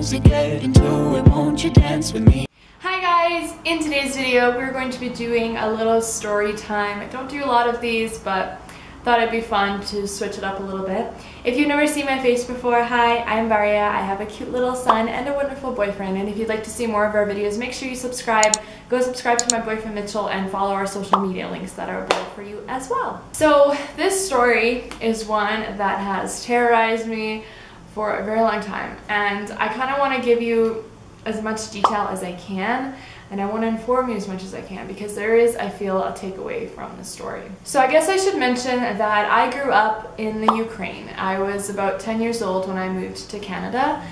to get into it, won't you dance with me? Hi guys! In today's video we're going to be doing a little story time. I don't do a lot of these, but thought it'd be fun to switch it up a little bit. If you've never seen my face before, hi, I'm Varia. I have a cute little son and a wonderful boyfriend, and if you'd like to see more of our videos, make sure you subscribe. Go subscribe to my boyfriend Mitchell and follow our social media links that are below for you as well. So this story is one that has terrorized me for a very long time, and I kind of want to give you as much detail as I can, and I want to inform you as much as I can because there is, I feel, a takeaway from the story. So I guess I should mention that I grew up in the Ukraine. I was about 10 years old when I moved to Canada,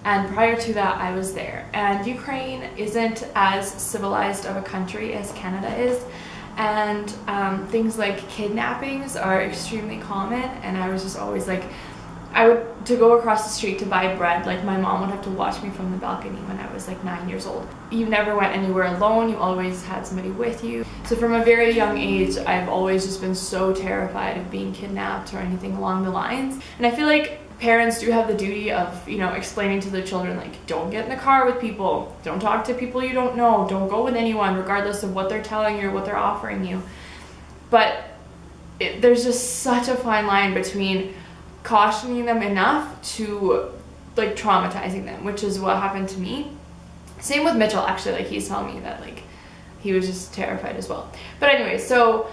and prior to that I was there. And Ukraine isn't as civilized of a country as Canada is, and things like kidnappings are extremely common, and I was just always like, to go across the street to buy bread, like my mom would have to watch me from the balcony when I was like 9 years old. You never went anywhere alone, you always had somebody with you. So from a very young age, I've always just been so terrified of being kidnapped or anything along the lines. And I feel like parents do have the duty of, you know, explaining to their children, like, don't get in the car with people, don't talk to people you don't know, don't go with anyone, regardless of what they're telling you or what they're offering you. But there's just such a fine line between cautioning them enough to like traumatizing them, which is what happened to me. Same with Mitchell, actually. Like, he's telling me that like he was just terrified as well. But anyway, so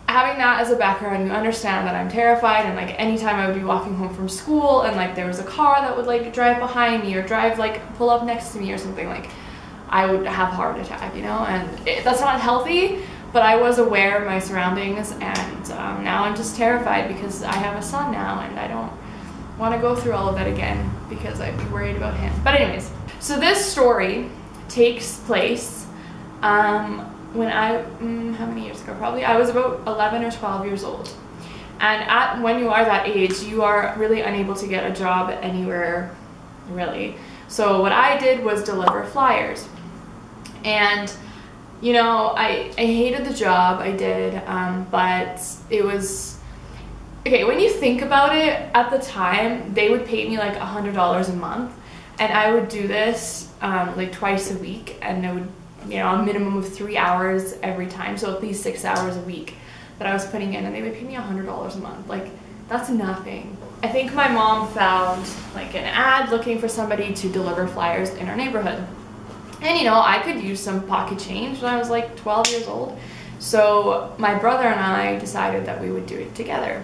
having that as a background, you understand that I'm terrified, and like anytime I would be walking home from school and like there was a car that would like drive behind me or pull up next to me or something, like I would have a heart attack, you know. And that's not healthy, but I was aware of my surroundings, and now I'm just terrified because I have a son now, and I don't want to go through all of that again because I'd be worried about him. But anyways, so this story takes place when how many years ago? Probably I was about 11 or 12 years old. And when you are that age, you are really unable to get a job anywhere, really. So what I did was deliver flyers. And you know, I hated the job, I did, but it was, okay, when you think about it, at the time, they would pay me like $100 a month, and I would do this like twice a week, and it would, you know, a minimum of 3 hours every time, so at least 6 hours a week that I was putting in, and they would pay me $100 a month. Like, that's nothing. I think my mom found like an ad looking for somebody to deliver flyers in our neighborhood. And you know, I could use some pocket change when I was like 12 years old. So my brother and I decided that we would do it together.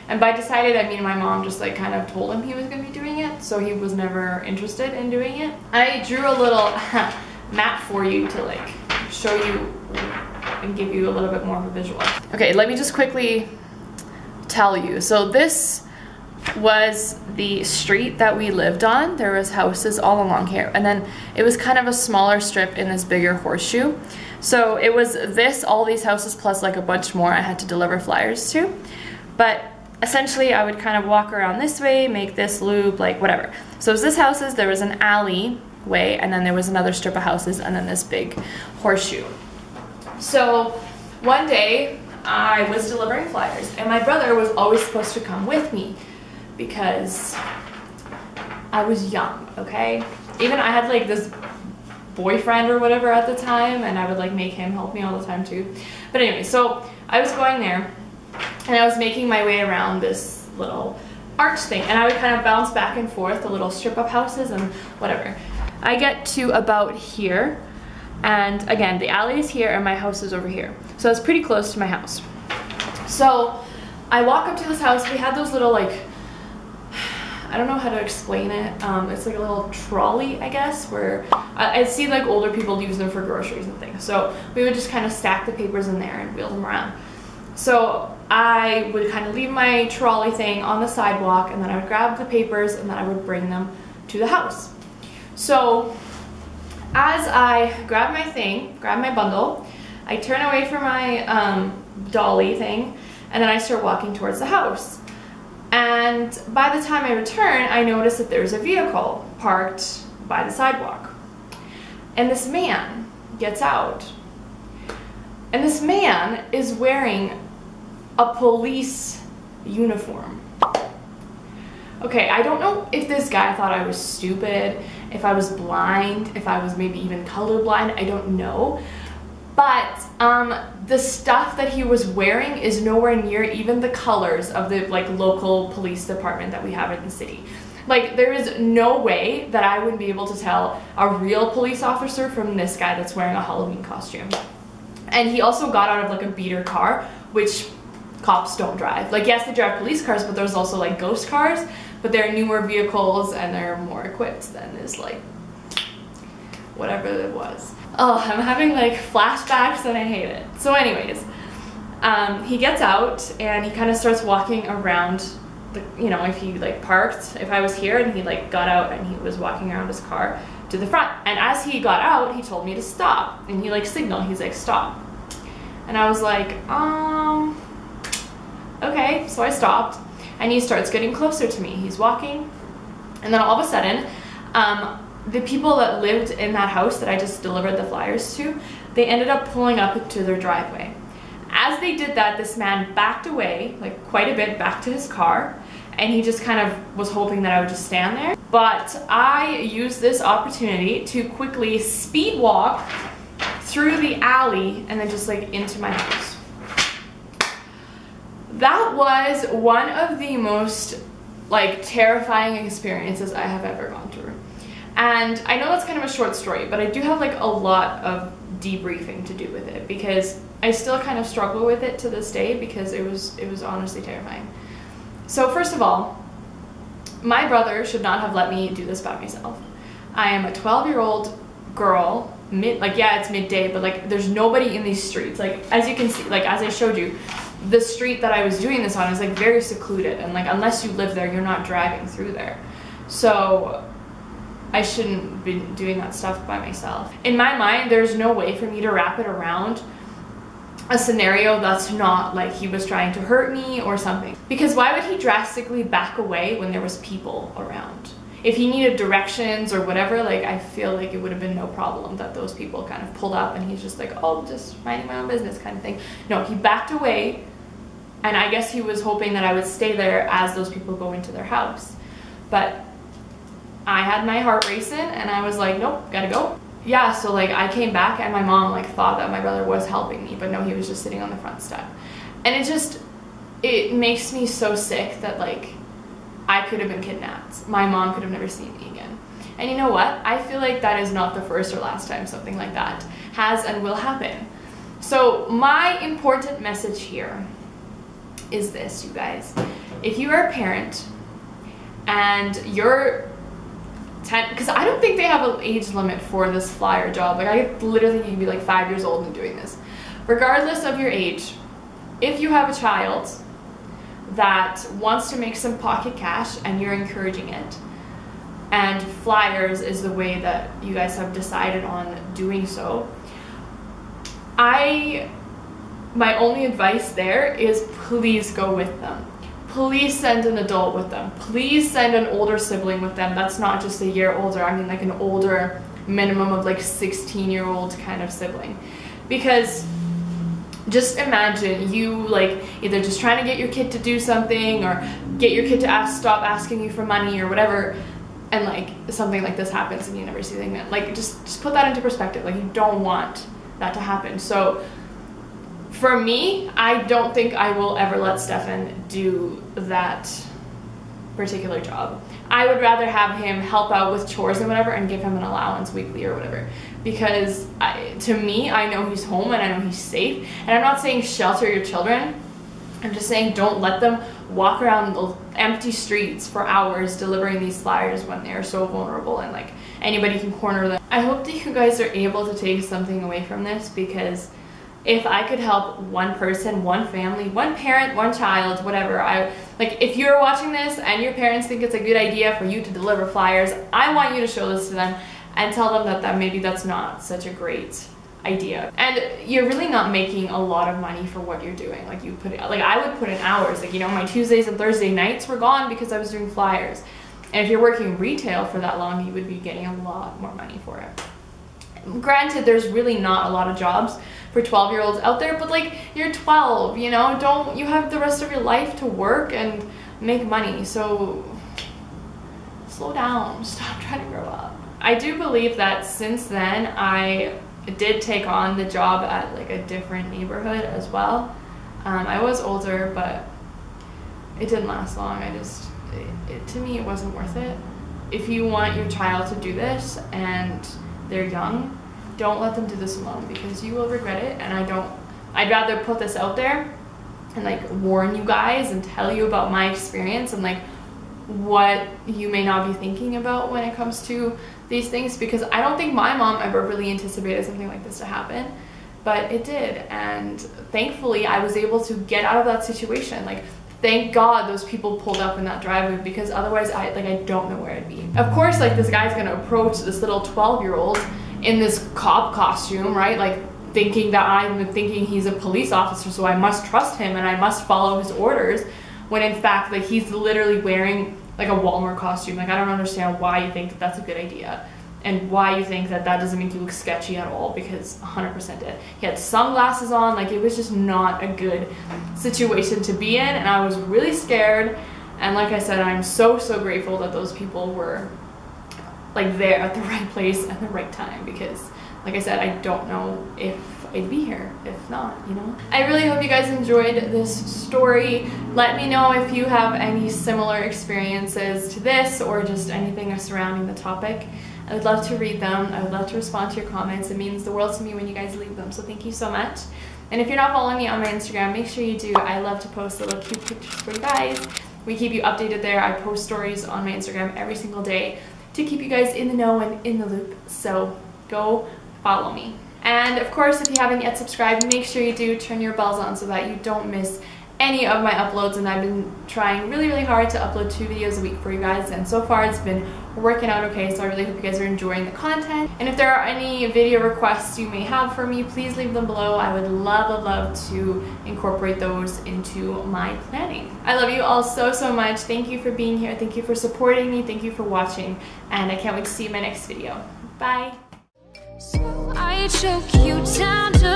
And by decided, I mean my mom just like kind of told him he was going to be doing it, so he was never interested in doing it. I drew a little map for you to like show you and give you a little bit more of a visual. Okay, let me just quickly tell you. So this was the street that we lived on. There was houses all along here, and then it was kind of a smaller strip in this bigger horseshoe. So it was all these houses plus like a bunch more I had to deliver flyers to. But essentially I would kind of walk around this way, make this loop, like whatever. So it was this houses, there was an alley way, and then there was another strip of houses, and then this big horseshoe. So one day I was delivering flyers, and my brother was always supposed to come with me because I was young, okay? Even I had like this boyfriend or whatever at the time, and I would like make him help me all the time too. But anyway, so I was going there, and I was making my way around this little arch thing, and I would kind of bounce back and forth the little strip of houses and whatever. I get to about here, and again, the alley is here and my house is over here. So it's pretty close to my house. So I walk up to this house. We had those little like, I don't know how to explain it. It's like a little trolley, I guess, where I'd see like older people use them for groceries and things. So we would just kind of stack the papers in there and wheel them around. So I would kind of leave my trolley thing on the sidewalk, and then I would grab the papers, and then I would bring them to the house. So as I grab my thing, grab my bundle, I turn away from my dolly thing, and then I start walking towards the house. And by the time I return, I notice that there's a vehicle parked by the sidewalk. And this man gets out. And this man is wearing a police uniform. Okay, I don't know if this guy thought I was stupid, if I was blind, if I was maybe even colorblind, I don't know. But the stuff that he was wearing is nowhere near even the colors of the like local police department that we have in the city. Like, there is no way that I would be able to tell a real police officer from this guy that's wearing a Halloween costume. And he also got out of like a beater car, which cops don't drive. Like, yes, they drive police cars, but there's also like ghost cars, but they're newer vehicles and they're more equipped than this like whatever it was. Oh, I'm having like flashbacks and I hate it. So anyways, he gets out and he kind of starts walking around the, you know, if he like parked, if I was here and he like got out and he was walking around his car to the front. And as he got out, he told me to stop and he like signaled, he's like, stop. And I was like, okay. So I stopped and he starts getting closer to me. He's walking and then all of a sudden, the people that lived in that house that I just delivered the flyers to, they ended up pulling up to their driveway. As they did that, this man backed away, like quite a bit, back to his car, and he just kind of was hoping that I would just stand there. But I used this opportunity to quickly speed walk through the alley and then just like into my house. That was one of the most like terrifying experiences I have ever gone through. And I know that's kind of a short story, but I do have like a lot of debriefing to do with it because I still kind of struggle with it to this day because it was honestly terrifying. So first of all, my brother should not have let me do this by myself. I am a 12-year-old girl, yeah, it's midday, but like there's nobody in these streets. Like, as you can see, like as I showed you, the street that I was doing this on is like very secluded, and like unless you live there, you're not driving through there. So I shouldn't be doing that stuff by myself. In my mind, there's no way for me to wrap it around a scenario that's not like he was trying to hurt me or something. Because why would he drastically back away when there was people around? If he needed directions or whatever, like I feel like it would have been no problem that those people kind of pulled up and he's just like, oh, just minding my own business kind of thing. No, he backed away and I guess he was hoping that I would stay there as those people go into their house. But I had my heart racing and I was like, nope, gotta go. Yeah, so like I came back and my mom like thought that my brother was helping me, but no, he was just sitting on the front step. And it makes me so sick that like I could have been kidnapped. My mom could have never seen me again. And you know what? I feel like that is not the first or last time something like that has and will happen. So my important message here is this, you guys. If you are a parent and you're 10, because I don't think they have an age limit for this flyer job. Like I literally think you can be like 5 years old and doing this. Regardless of your age, if you have a child that wants to make some pocket cash and you're encouraging it, and flyers is the way that you guys have decided on doing so, my only advice there is please go with them. Please send an adult with them. Please send an older sibling with them. That's not just a year older. I mean like an older, minimum of like 16-year-old kind of sibling. Because just imagine you like either just trying to get your kid to do something or get your kid to stop asking you for money or whatever, and like something like this happens and you never see anything. Like just put that into perspective. Like you don't want that to happen. So for me, I don't think I will ever let Stefan do that particular job. I would rather have him help out with chores and whatever and give him an allowance weekly or whatever. Because to me, I know he's home and I know he's safe. And I'm not saying shelter your children. I'm just saying don't let them walk around the empty streets for hours delivering these flyers when they're so vulnerable and like anybody can corner them. I hope that you guys are able to take something away from this, because if I could help one person, one family, one parent, one child, whatever, like if you're watching this and your parents think it's a good idea for you to deliver flyers, I want you to show this to them and tell them that maybe that's not such a great idea. And you're really not making a lot of money for what you're doing. Like I would put in hours. Like, you know, my Tuesdays and Thursday nights were gone because I was doing flyers. And if you're working retail for that long, you would be getting a lot more money for it. Granted, there's really not a lot of jobs for 12-year-olds out there, but like you're 12, you know, you have the rest of your life to work and make money. So slow down, stop trying to grow up. I do believe that since then I did take on the job at like a different neighborhood as well. I was older, but it didn't last long. To me it wasn't worth it. If you want your child to do this and they're young, don't let them do this alone, because you will regret it. And I'd rather put this out there and like warn you guys and tell you about my experience and like what you may not be thinking about when it comes to these things, because I don't think my mom ever really anticipated something like this to happen, but it did. And thankfully I was able to get out of that situation. Like, thank God those people pulled up in that driveway, because otherwise I don't know where I'd be. Of course, like, this guy's gonna approach this little 12-year-old in this cop costume, right? Like, thinking he's a police officer, so I must trust him and I must follow his orders, when in fact, like, he's literally wearing like a Walmart costume. Like, I don't understand why you think that that's a good idea, and why you think that that doesn't make you look sketchy at all, because 100% did. He had sunglasses on. Like, it was just not a good situation to be in, and I was really scared. And like I said, I'm so grateful that those people were like there at the right place at the right time, because like I said, I don't know if I'd be here if not, you know? I really hope you guys enjoyed this story. Let me know if you have any similar experiences to this, or just anything surrounding the topic. I would love to read them. I would love to respond to your comments. It means the world to me when you guys leave them, so thank you so much. And if you're not following me on my Instagram, make sure you do. I love to post little cute pictures for you guys. We keep you updated there. I post stories on my Instagram every single day to keep you guys in the know and in the loop, so go follow me. And of course, if you haven't yet subscribed, make sure you do turn your bells on so that you don't miss any of my uploads. And I've been trying really hard to upload 2 videos a week for you guys, and so far it's been working out okay, so I really hope you guys are enjoying the content. And if there are any video requests you may have for me, please leave them below. I would love to incorporate those into my planning. I love you all so much. Thank you for being here. Thank you for supporting me. Thank you for watching, and I can't wait to see you in my next video. Bye. So I choke you down to